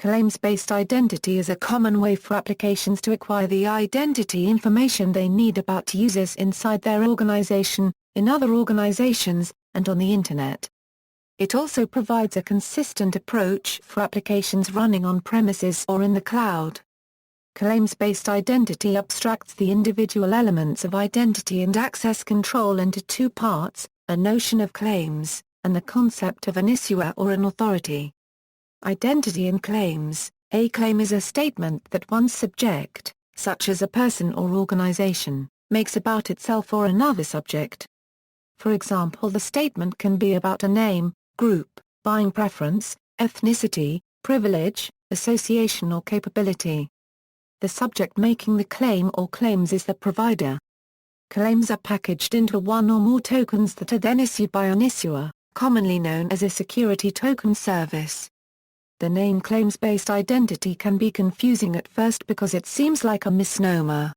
Claims-based identity is a common way for applications to acquire the identity information they need about users inside their organization, in other organizations, and on the Internet. It also provides a consistent approach for applications running on premises or in the cloud. Claims-based identity abstracts the individual elements of identity and access control into two parts, a notion of claims, and the concept of an issuer or an authority. Identity and claims. A claim is a statement that one subject, such as a person or organization, makes about itself or another subject. For example, the statement can be about a name, group, buying preference, ethnicity, privilege, association or capability. The subject making the claim or claims is the provider. Claims are packaged into one or more tokens that are then issued by an issuer, commonly known as a security token service. The name claims-based identity can be confusing at first because it seems like a misnomer.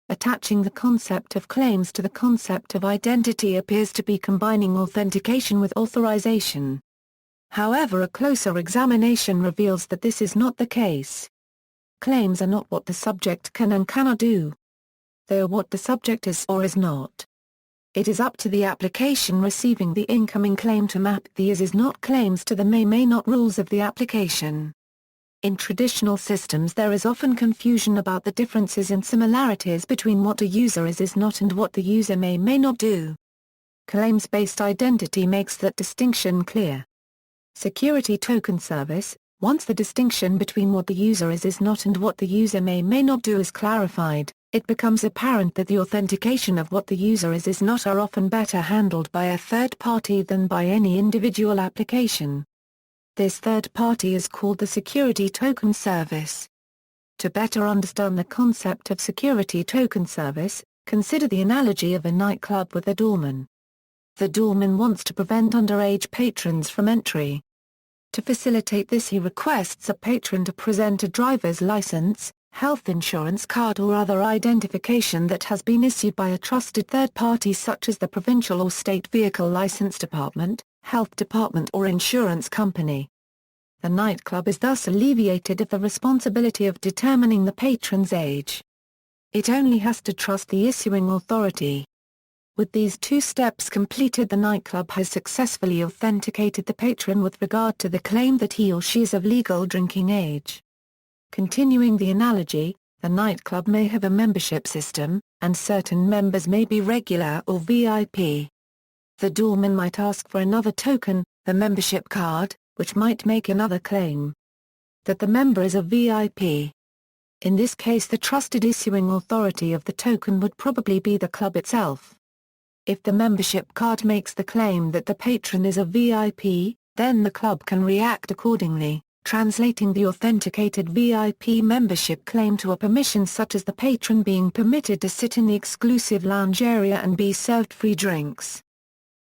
Attaching the concept of claims to the concept of identity appears to be combining authentication with authorization. However, a closer examination reveals that this is not the case. Claims are not what the subject can and cannot do. They are what the subject is or is not. It is up to the application receiving the incoming claim to map the is-not claims to the may not rules of the application. In traditional systems there is often confusion about the differences and similarities between what a user is not and what the user may not do. Claims-based identity makes that distinction clear. Security token service. Once the distinction between what the user is not and what the user may not do is clarified, it becomes apparent that the authentication of what the user is not are often better handled by a third party than by any individual application. This third party is called the security token service. To better understand the concept of security token service, consider the analogy of a nightclub with a doorman. The doorman wants to prevent underage patrons from entry. To facilitate this, he requests a patron to present a driver's license, health insurance card or other identification that has been issued by a trusted third party such as the provincial or state vehicle license department, health department or insurance company. The nightclub is thus alleviated of the responsibility of determining the patron's age. It only has to trust the issuing authority. With these two steps completed, the nightclub has successfully authenticated the patron with regard to the claim that he or she is of legal drinking age. Continuing the analogy, the nightclub may have a membership system, and certain members may be regular or VIP. The doorman might ask for another token, the membership card, which might make another claim that the member is a VIP. In this case, the trusted issuing authority of the token would probably be the club itself. If the membership card makes the claim that the patron is a VIP, then the club can react accordingly, translating the authenticated VIP membership claim to a permission such as the patron being permitted to sit in the exclusive lounge area and be served free drinks.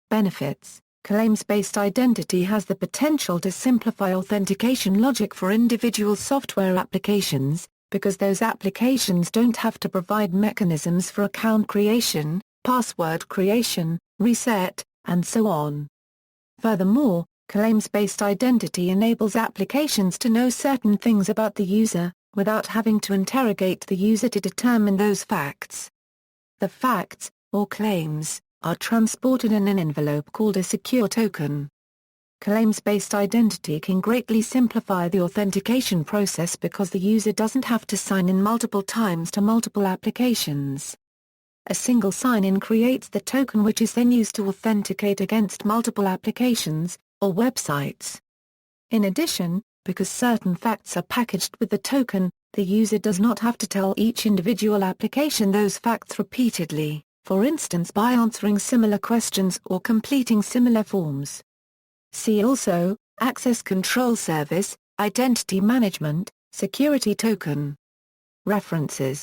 Benefits. Claims-based identity has the potential to simplify authentication logic for individual software applications, because those applications don't have to provide mechanisms for account creation, password creation, reset, and so on. Furthermore, claims-based identity enables applications to know certain things about the user, without having to interrogate the user to determine those facts. The facts, or claims, are transported in an envelope called a secure token. Claims-based identity can greatly simplify the authentication process because the user doesn't have to sign in multiple times to multiple applications. A single sign-in creates the token which is then used to authenticate against multiple applications, or websites. In addition, because certain facts are packaged with the token, the user does not have to tell each individual application those facts repeatedly, for instance by answering similar questions or completing similar forms. See also, Access Control Service, Identity Management, Security Token. References